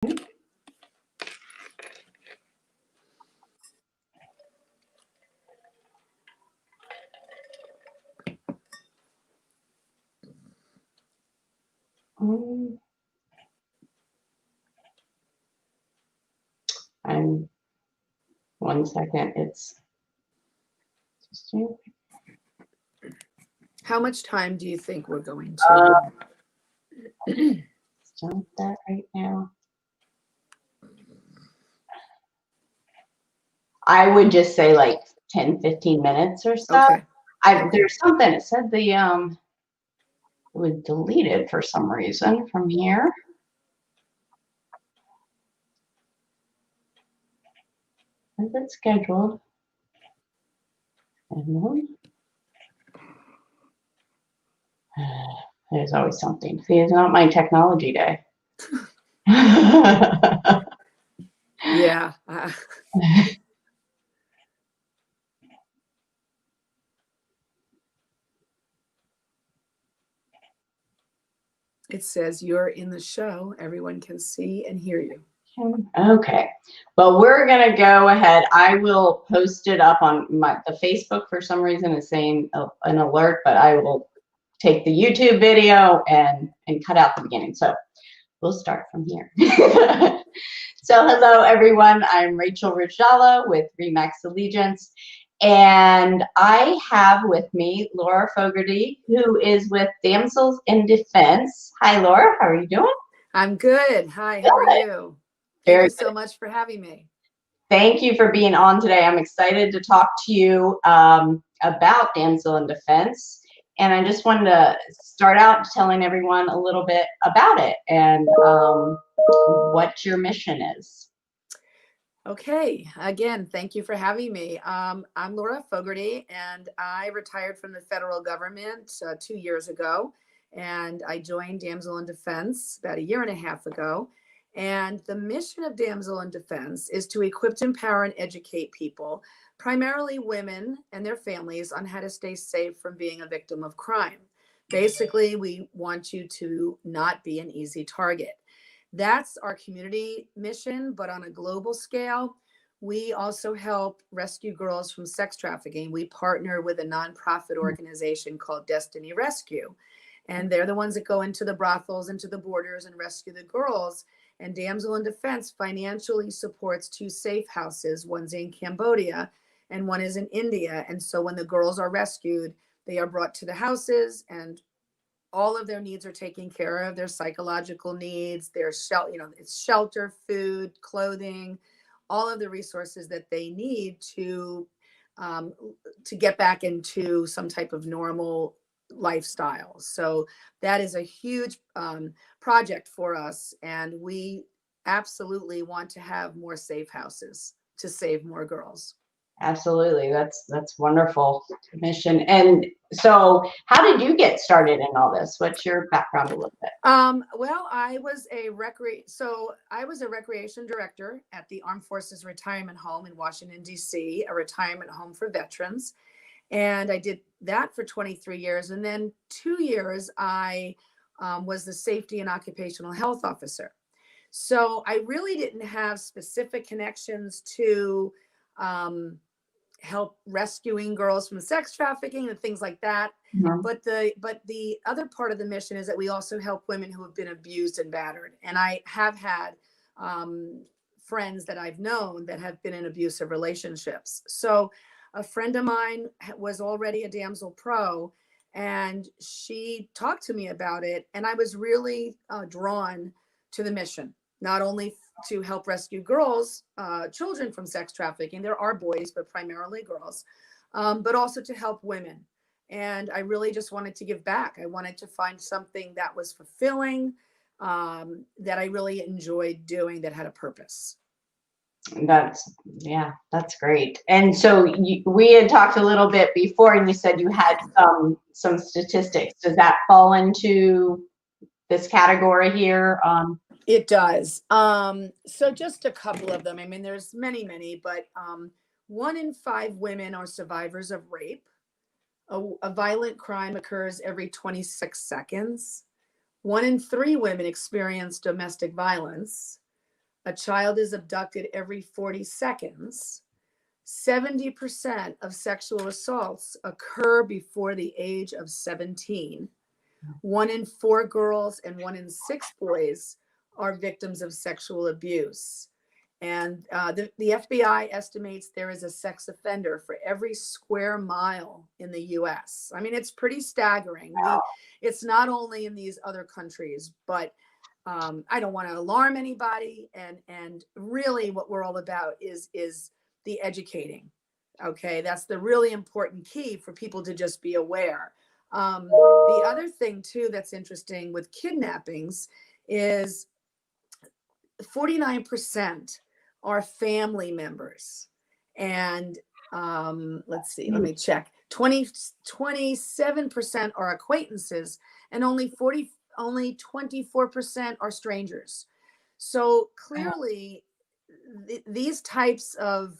I'm 1 second. It's How much time do you think we're going to? Stop that right now. I would just say like 10, 15 minutes or so. Okay. There's something, it said the it was deleted for some reason from here. Is it scheduled? There's always something. See, it's not my technology day. Yeah. It says you're in the show. Everyone can see and hear you. Okay. Well, we're going to go ahead. I will post it up on the Facebook. For some reason it's saying an alert, but I will take the YouTube video and cut out the beginning. So we'll start from here. So hello, everyone. I'm Rachel Rajala with Remax Allegiance. And I have with me Laura Fogarty, who is with Damsels in Defense. Hi, Laura. How are you doing? I'm good. Hi, how are you? Thank you so much for having me. Thank you for being on today. I'm excited to talk to you about Damsel in Defense. And I just wanted to start out telling everyone a little bit about it and what your mission is. Okay. Again, thank you for having me. I'm Laura Fogarty, and I retired from the federal government 2 years ago. And I joined Damsel in Defense about 1.5 years ago. And the mission of Damsel in Defense is to equip, empower, and educate people, primarily women and their families, on how to stay safe from being a victim of crime. Basically, we want you to not be an easy target. That's our community mission, but on a global scale, we also help rescue girls from sex trafficking. We partner with a nonprofit organization called Destiny Rescue, and they're the ones that go into the brothels, into the borders, and rescue the girls. And Damsel in Defense financially supports 2 safe houses. One's in Cambodia and one is in India. And so when the girls are rescued, they are brought to the houses, and all of their needs are taken care of. Their psychological needs, their it's shelter, food, clothing, all of the resources that they need to get back into some type of normal lifestyle. So that is a huge project for us, and we absolutely want to have more safe houses to save more girls. Absolutely. That's wonderful mission. And so how did you get started in all this? What's your background a little bit? Well, I was a recreation director at the Armed Forces Retirement Home in Washington, D.C., a retirement home for veterans. And I did that for 23 years. And then 2 years, I was the safety and occupational health officer. So I really didn't have specific connections to help rescuing girls from sex trafficking and things like that. Mm-hmm. But the other part of the mission is that we also help women who have been abused and battered. And I have had friends that I've known that have been in abusive relationships. So a friend of mine was already a Damsel Pro, and she talked to me about it. And I was really drawn to the mission, not only to help rescue girls, children from sex trafficking. There are boys, but primarily girls, but also to help women. And I really just wanted to give back. I wanted to find something that was fulfilling, that I really enjoyed doing, that had a purpose. That's great. And so we had talked a little bit before, and you said you had some statistics. Does that fall into this category here? It does. So just a couple of them. I mean, there's many, but 1 in 5 women are survivors of rape. A violent crime occurs every 26 seconds. 1 in 3 women experience domestic violence. a child is abducted every 40 seconds. 70% of sexual assaults occur before the age of 17. 1 in 4 girls and 1 in 6 boys are victims of sexual abuse. And the FBI estimates there is a sex offender for every square mile in the US. I mean, it's pretty staggering. It's not only in these other countries, but I don't want to alarm anybody. And really what we're all about is the educating. Okay, that's the really important key for people to just be aware. The other thing too that's interesting with kidnappings is 49% are family members. And let's see, let me check. 27% are acquaintances, and only 24% are strangers. So clearly these types of,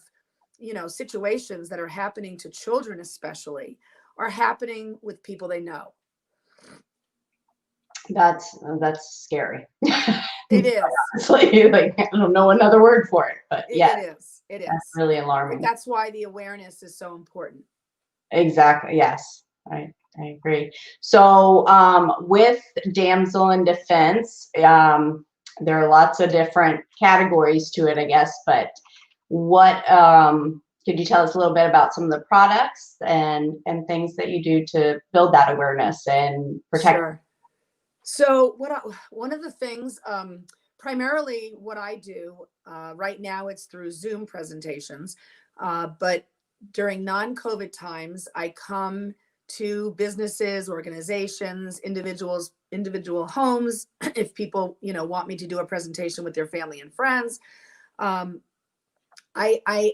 you know, situations that are happening to children especially are happening with people they know. That's scary. It is. Honestly, like, I don't know another word for it, but yeah, it is. That's really alarming. That's why the awareness is so important. Exactly. Yes, I agree. So with Damsel in Defense, there are lots of different categories to it, I guess. But what could you tell us a little bit about some of the products and things that you do to build that awareness and protect? Sure. So one of the things, primarily what I do right now, it's through Zoom presentations, but during non-COVID times, I come to businesses, organizations, individual homes. If people, you know, want me to do a presentation with their family and friends, I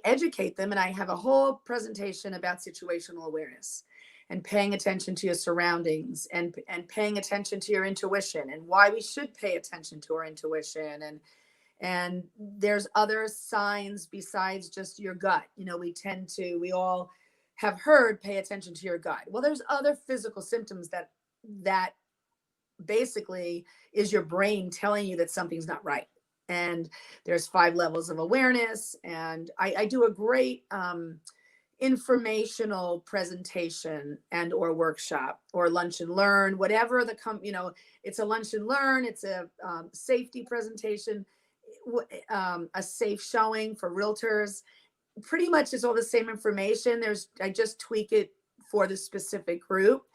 educate them, and I have a whole presentation about situational awareness and paying attention to your surroundings and paying attention to your intuition and why we should pay attention to our intuition. And there's other signs besides just your gut. You know, we all have heard, pay attention to your gut. Well, there's other physical symptoms that basically is your brain telling you that something's not right. And there's 5 levels of awareness. And I do a great informational presentation and or workshop or lunch and learn, whatever it's a lunch and learn, it's a safety presentation, a safe showing for realtors. Pretty much it's all the same information. I just tweak it for the specific group.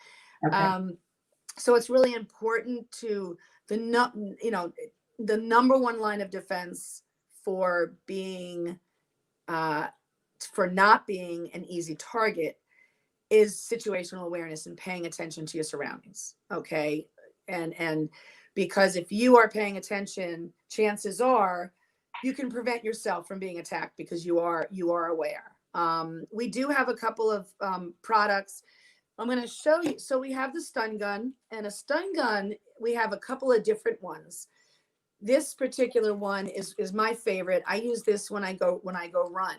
Okay. So it's really important to the number one line of defense for not being an easy target is situational awareness and paying attention to your surroundings. Okay. And because if you are paying attention, chances are you can prevent yourself from being attacked because you are aware. We do have a couple of products I'm going to show you. So we have the stun gun, and a stun gun, we have a couple of different ones. This particular one is my favorite. I use this when I go run.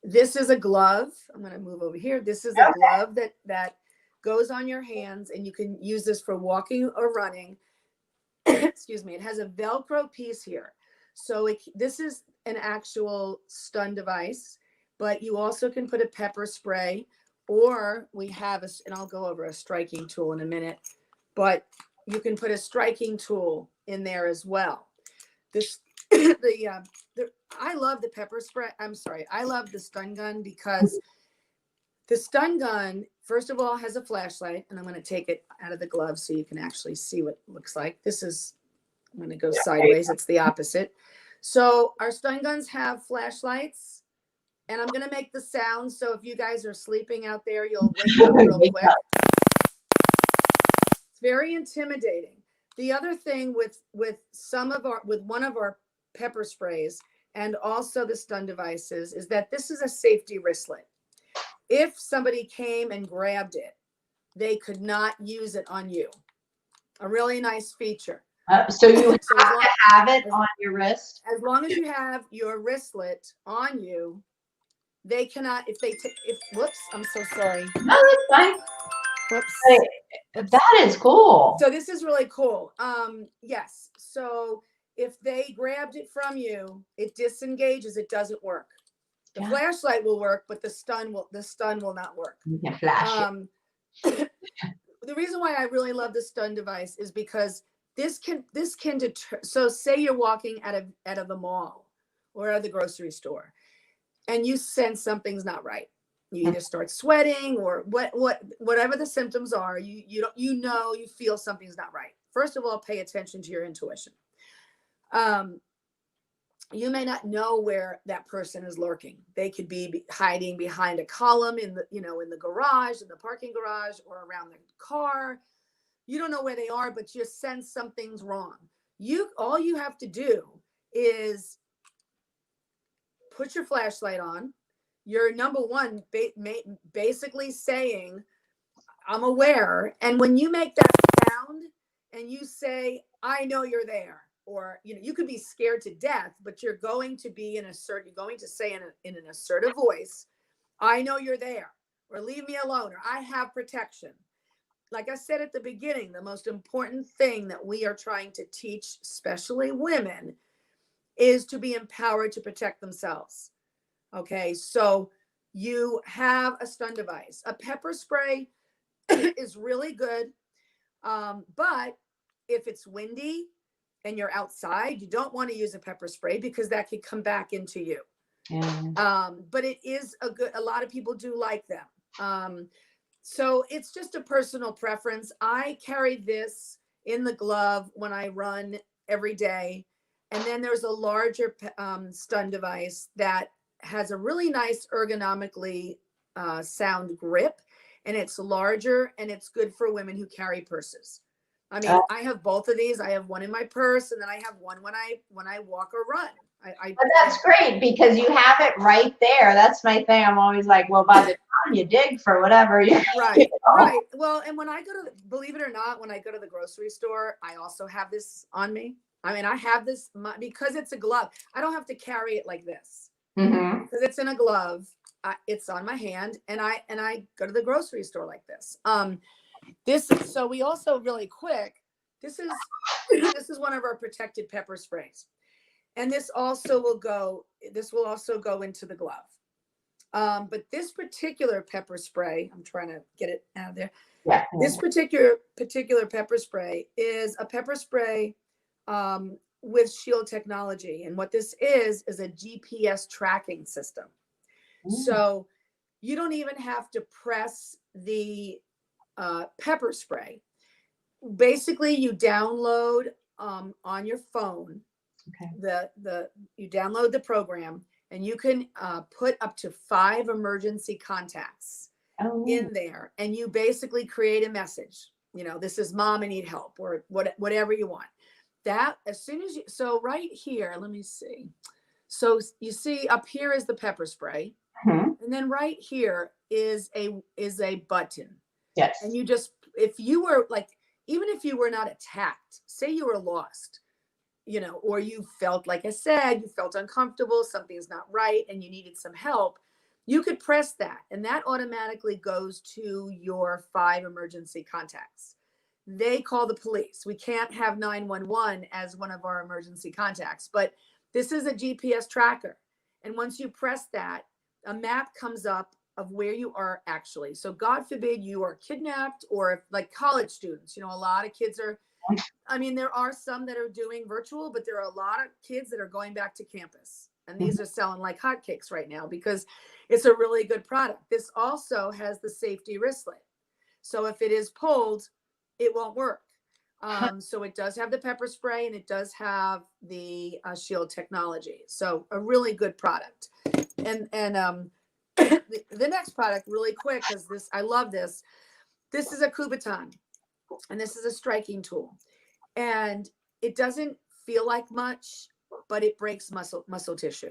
This is a glove. I'm going to move over here. This is a glove that goes on your hands, and you can use this for walking or running. Excuse me. It has a Velcro piece here. So this is an actual stun device, but you also can put a pepper spray, or we have and I'll go over a striking tool in a minute, but you can put a striking tool in there as well. I love the pepper spray. I'm sorry. I love the stun gun because the stun gun, first of all, has a flashlight, and I'm going to take it out of the glove so you can actually see what it looks like. I'm going to go sideways. It's the opposite. So our stun guns have flashlights, and I'm going to make the sound. So if you guys are sleeping out there, you'll wake up real quick. It's very intimidating. The other thing with one of our pepper sprays and also the stun devices is that this is a safety wristlet. If somebody came and grabbed it, they could not use it on you. A really nice feature. So you have it on your wrist? As long as you have your wristlet on you, they cannot, whoops, I'm so sorry. No, that's fine. Whoops. That is cool. So this is really cool. Yes. So if they grabbed it from you, it disengages, it doesn't work. The flashlight will work, but the stun will not work. You can flash it. The reason why I really love the stun device is because this can deter. So say you're walking out of the mall or out of the grocery store, and you sense something's not right. You either start sweating or whatever the symptoms are. You feel something's not right. First of all, pay attention to your intuition. You may not know where that person is lurking. They could be hiding behind a column in the garage, in the parking garage, or around the car. You don't know where they are, but you sense something's wrong. All you have to do is put your flashlight on. You're number one, basically saying, I'm aware. And when you make that sound and you say, I know you're there, or, you could be scared to death, but you're going to say in an assertive voice, I know you're there, or leave me alone, or I have protection. Like I said at the beginning, the most important thing that we are trying to teach, especially women, is to be empowered to protect themselves. Okay, so you have a stun device. A pepper spray is really good, but if it's windy and you're outside, you don't want to use a pepper spray because that could come back into you. But it is a lot of people do like them. So it's just a personal preference. I carry this in the glove when I run every day. And then there's a larger stun device that has a really nice ergonomically sound grip, and it's larger, and it's good for women who carry purses. I mean, I have both of these. I have one in my purse, and then I have one when I walk or run. But that's great because you have it right there. That's my thing. I'm always like, well, by the time you dig for whatever, right. Well, and when I believe it or not, when I go to the grocery store, I also have this on me. I mean, I have this because it's a glove. I don't have to carry it like this because it's in a glove. It's on my hand, and I go to the grocery store like this. So we also really quick. This is one of our protected pepper sprays, and this will also go into the glove. But this particular pepper spray, I'm trying to get it out of there. Yeah. This particular pepper spray is a pepper spray with Shield technology, and what this is a GPS tracking system. So you don't even have to press the pepper spray. Basically, you download on your phone. You download the program, and you can put up to 5 emergency contacts in there, and you basically create a message. This is mom, I need help, or whatever you want. That as soon as right here, let me see. So you see up here is the pepper spray, and then right here is a button. Yes. And you just, if you were even if you were not attacked, say you were lost, or you felt, like I said, you felt uncomfortable, something's not right, and you needed some help, you could press that, and that automatically goes to your 5 emergency contacts. They call the police. We can't have 911 as one of our emergency contacts, but this is a GPS tracker. And once you press that, a map comes up of where you are actually. So God forbid you are kidnapped, or like college students, a lot of kids are, there are some that are doing virtual, but there are a lot of kids that are going back to campus. And these are selling like hotcakes right now because it's a really good product. This also has the safety wristlet. So if it is pulled, it won't work. So it does have the pepper spray, and it does have the Shield technology. So a really good product. And the next product, really quick, because I love this. This is a Kubotan, and this is a striking tool. And it doesn't feel like much, but it breaks muscle tissue.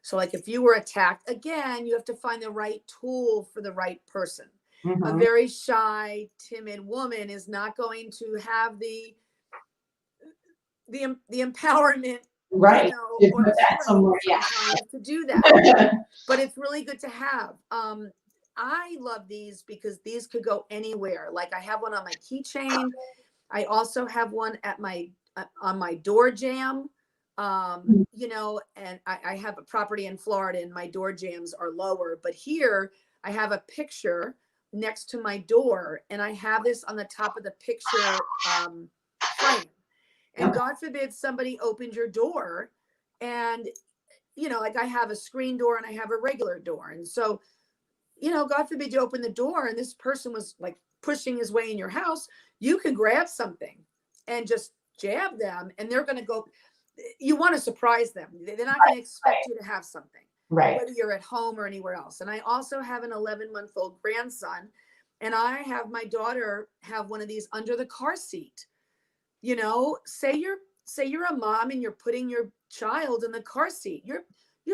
So like if you were attacked, again, you have to find the right tool for the right person. A very shy, timid woman is not going to have the empowerment, right, or the strength to do that. But it's really good to have. I love these because these could go anywhere. Like I have one on my keychain. I also have one at on my door jamb. You know, and I have a property in Florida and my door jams are lower, but here I have a picture next to my door and I have this on the top of the picture frame. And God forbid somebody opened your door and, you know, like I have a screen door and I have a regular door. And so, you know, God forbid you open the door and this person was like pushing his way in your house, you can grab something and just jab them and they're going to go. You want to surprise them. They're not going to expect you to have something, whether you're at home or anywhere else. And I also have an 11-month-old grandson, and I have my daughter have one of these under the car seat. You know, say you're a mom and you're putting your child in the car seat. You're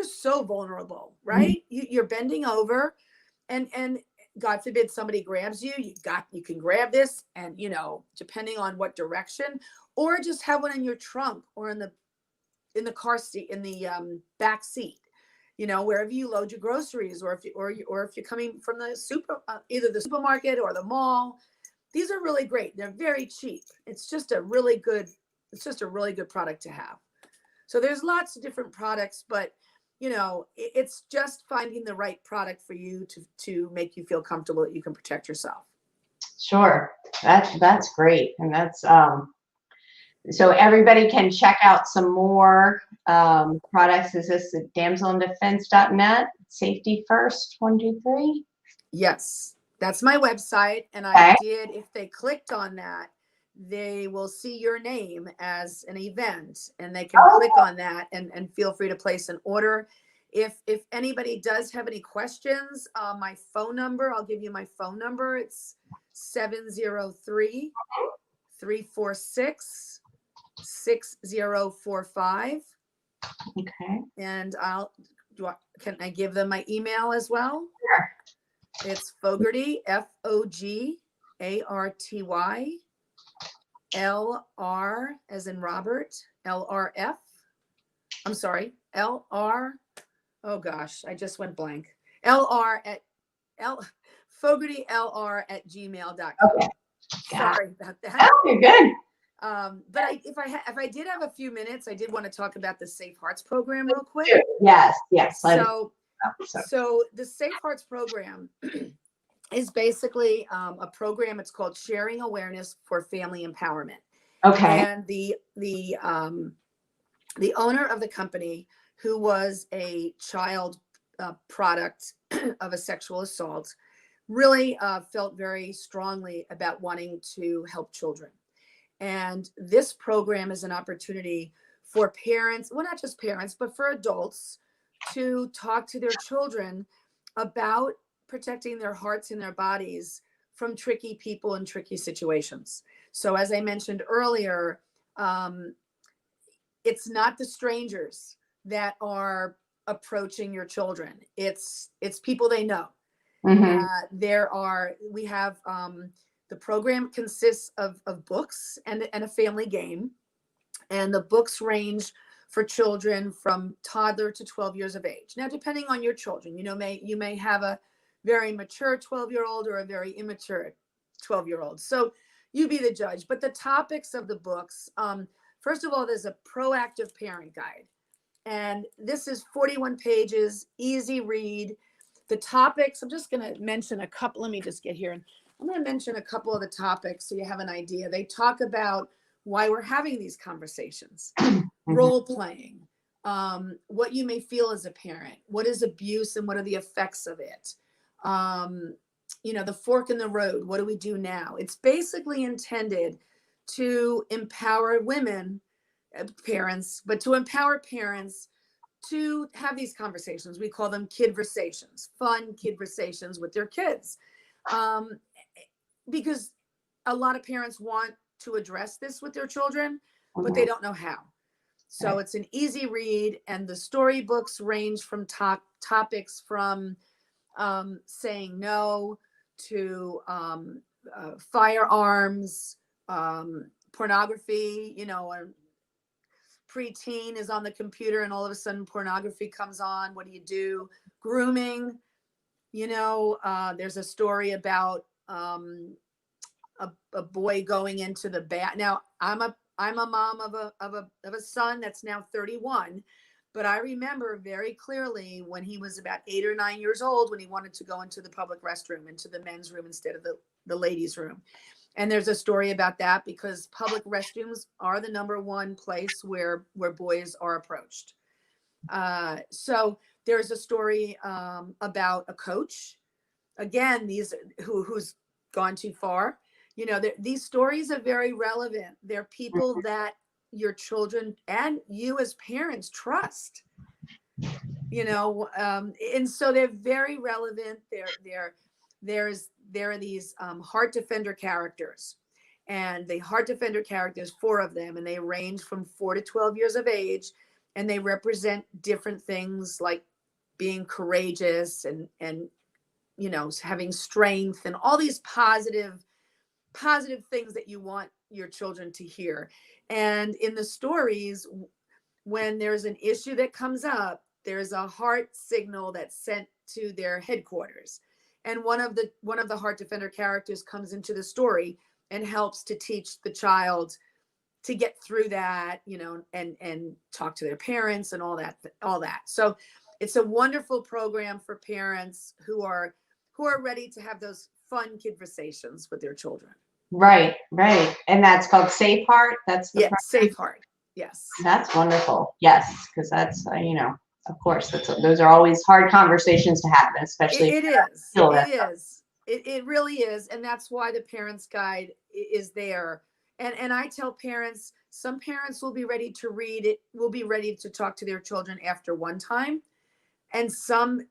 so vulnerable, right? You're bending over, and God forbid somebody grabs you. You can grab this, and you know, depending on what direction, or just have one in your trunk or in the car seat, in the back seat, you know, wherever you load your groceries, or if you're coming from the either the supermarket or the mall. These are really great. They're very cheap. It's just a really good product to have. So there's lots of different products, but you know, it's just finding the right product for you to make you feel comfortable that you can protect yourself. Sure. That's great. And that's so everybody can check out some more products. Is this at damselindefense.net? Safety first, 1, 2, 3? Yes, that's my website. And I did, if they clicked on that, they will see your name as an event and they can click on that and feel free to place an order. If anybody does have any questions, my phone number, I'll give you my phone number. It's 703-346 6045. Okay. And can I give them my email as well? Sure. It's Fogarty, Fogarty, LR as in Robert, LRF. I'm sorry, LR. Oh gosh, I just went blank. Fogarty LR at gmail.com. Okay. Sorry about that. Oh, you're good. But if I did have a few minutes, I did want to talk about the Safe Hearts program real quick. Yes. So the Safe Hearts program is basically a program. It's called Sharing Awareness for Family Empowerment. Okay. And the owner of the company, who was a child product of a sexual assault, really felt very strongly about wanting to help children. And this program is an opportunity for parents, well, not just parents, but for adults to talk to their children about protecting their hearts and their bodies from tricky people and tricky situations. So as I mentioned earlier, it's not the strangers that are approaching your children. It's people they know. The program consists of books and a family game. And the books range for children from toddler to 12 years of age. Now, depending on your children, you may have a very mature 12-year-old or a very immature 12-year-old. So you be the judge. But the topics of the books, first of all, there's a proactive parent guide. And this is 41 pages, easy read. The topics, I'm just going to mention a couple. Let me just get here. I'm going to mention a couple of the topics so you have an idea. They talk about why we're having these conversations, role playing, what you may feel as a parent, what is abuse and what are the effects of it. The fork in the road, what do we do now? It's basically intended to empower women, parents, but to empower parents to have these conversations. We call them kidversations, fun kidversations with their kids. Because a lot of parents want to address this with their children, but they don't know how. So it's an easy read, and the storybooks range from topics from saying no to firearms, pornography. A preteen is on the computer and all of a sudden pornography comes on. What do you do? Grooming. There's a story about a boy going into the bath. Now, I'm a I'm a mom of a son that's now 31, but I remember very clearly when he was about 8 or 9 years old, when he wanted to go into the public restroom, into the men's room instead of the ladies' room. And there's a story about that because public restrooms are the #1 place where boys are approached. So there's a story about a coach. Again, who's gone too far. You know, these stories are very relevant. They're people that your children and you as parents trust. You know, and so they're very relevant. There are these heart defender characters, and the heart defender characters, 4 of them, and they range from 4 to 12 years of age, and they represent different things like being courageous and you know, having strength and all these positive things that you want your children to hear. And in the stories, when there's an issue that comes up, there's a heart signal that's sent to their headquarters. And one of the heart defender characters comes into the story and helps to teach the child to get through that, you know, and talk to their parents and all that. So it's a wonderful program for parents who are ready to have those fun conversations with their children. Right. And that's called Safe Heart. That's the program? Safe Heart. Yes. That's wonderful. Yes, because that's you know, of course, those are always hard conversations to have, especially it really is, and that's why the Parents Guide is there. And I tell parents, some parents will be ready to read it, will be ready to talk to their children after one time, and some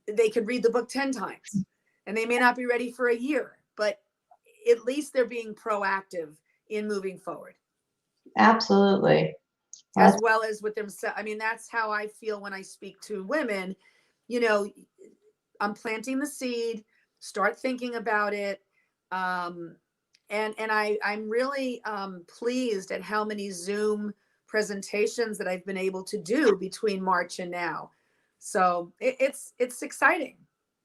they could read the book 10 times, and they may not be ready for a year, but at least they're being proactive in moving forward. Absolutely. As well as with themselves. I mean, that's how I feel when I speak to women. You know, I'm planting the seed, start thinking about it. And I'm really pleased at how many Zoom presentations that I've been able to do between March and now. So it's exciting.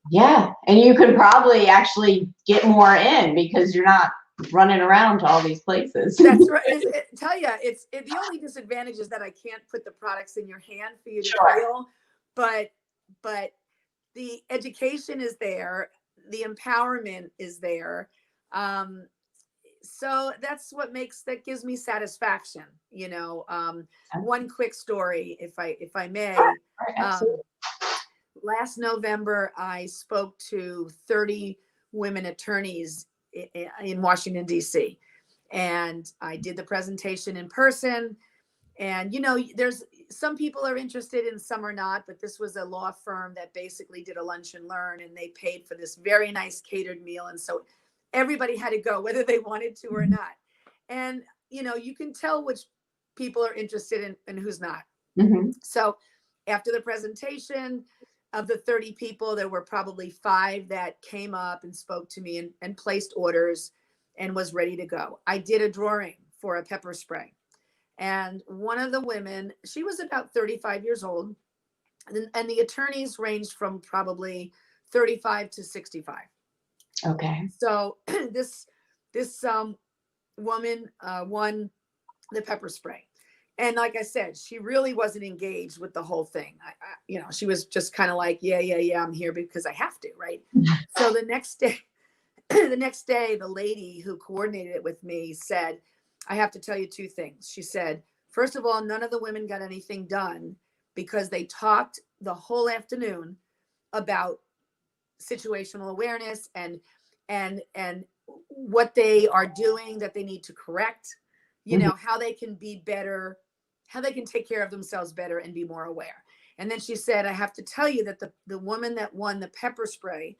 Yeah. And you could probably actually get more in because you're not running around to all these places. That's right. Tell you, the only disadvantage is that I can't put the products in your hand for you to feel, but the education is there, the empowerment is there. So that gives me satisfaction. You know, one quick story, if I may. Last November, I spoke to 30 women attorneys in Washington, D.C. And I did the presentation in person. And, you know, there's some people are interested and some are not, but this was a law firm that basically did a lunch and learn, and they paid for this very nice catered meal. And so everybody had to go, whether they wanted to or not. And, you know, you can tell which people are interested in and who's not. Mm-hmm. So after the presentation, of the 30 people, there were probably 5 that came up and spoke to me and placed orders and was ready to go. I did a drawing for a pepper spray. And one of the women, she was about 35 years old. And the attorneys ranged from probably 35 to 65. Okay. So this woman won the pepper spray. And like I said, she really wasn't engaged with the whole thing. You know, she was just kind of like, yeah, I'm here because I have to, right? So the next day, the lady who coordinated it with me said, I have to tell you 2 things. She said, first of all, none of the women got anything done because they talked the whole afternoon about situational awareness and what they are doing that they need to correct, you know, how they can be better, how they can take care of themselves better and be more aware. And then she said, I have to tell you that the woman that won the pepper spray,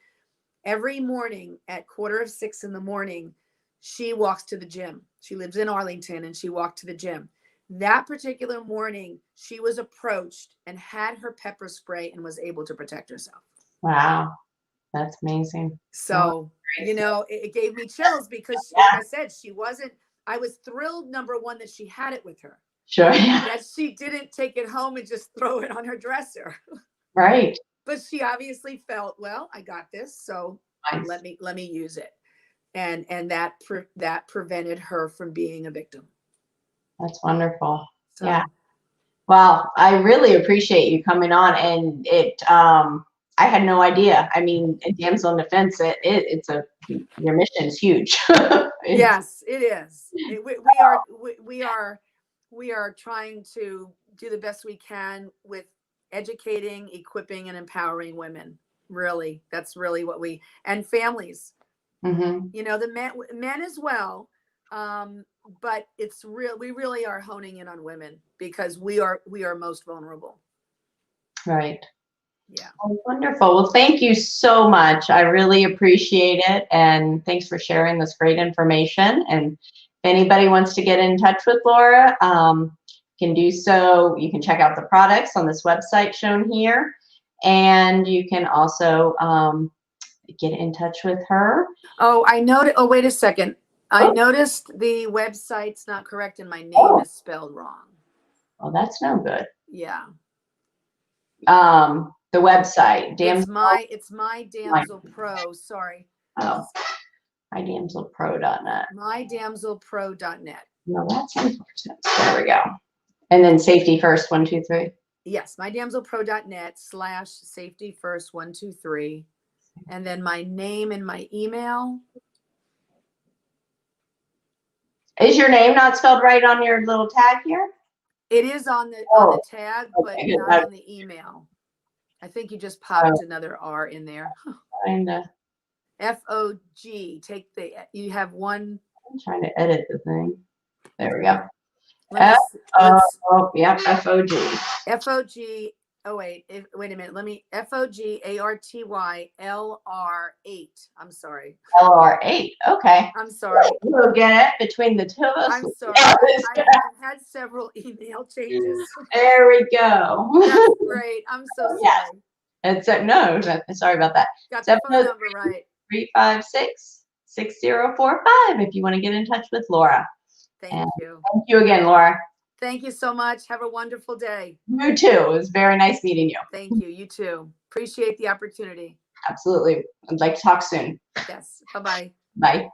every morning at 5:45 in the morning, she walks to the gym. She lives in Arlington and she walked to the gym. That particular morning, she was approached and had her pepper spray and was able to protect herself. Wow. That's amazing. So, you know, it gave me chills because, like I said, I was thrilled, number one, that she had it with her. Sure. That she didn't take it home and just throw it on her dresser. Right. But she obviously felt, well, I got this, so nice. let me use it. and that prevented her from being a victim. That's wonderful. So, Yeah. Well, I really appreciate you coming on, and I had no idea. I mean, in Damsel in Defense, your mission is huge. yes, it is. We are trying to do the best we can with educating, equipping, and empowering women. Really, that's really what and families. Mm-hmm. You know, the men as well. But it's real. We really are honing in on women because we are most vulnerable. Right. Yeah. Oh, wonderful. Well, thank you so much. I really appreciate it. And thanks for sharing this great information. And if anybody wants to get in touch with Laura, can do so. You can check out the products on this website shown here. And you can also get in touch with her. Oh, I noticed. Oh, wait a second. I noticed the website's not correct and my name is spelled wrong. Oh, that's no good. Yeah. The website. It's my Damsel Pro. Sorry. Oh, mydamselpro.net. Mydamselpro.net. No, that's unfortunate. There we go. And then safety first, 1, 2, 3. Yes, mydamselpro.net/safety first 1, 2, 3. And then my name and my email. Is your name not spelled right on your little tag here? It is on the tag, but okay, not on the email. I think you just popped another R in there. Kinda. FOG. You have one. I'm trying to edit the thing. There we go. Yep, FOG. FOG. Oh wait, wait a minute. Let me FOGARTYLR8. I'm sorry. LR8. Okay. I'm sorry. We'll get it between the two of us. I'm sorry. I've had several email changes. There we go. That's great. I'm so sorry. Yeah. It's no. Sorry about that. Got the phone number right. 356-6045. If you want to get in touch with Laura. Thank you. Thank you again, Laura. Thank you so much. Have a wonderful day. You too. It was very nice meeting you. Thank you. You too. Appreciate the opportunity. Absolutely. I'd like to talk soon. Yes. Bye-bye. Bye.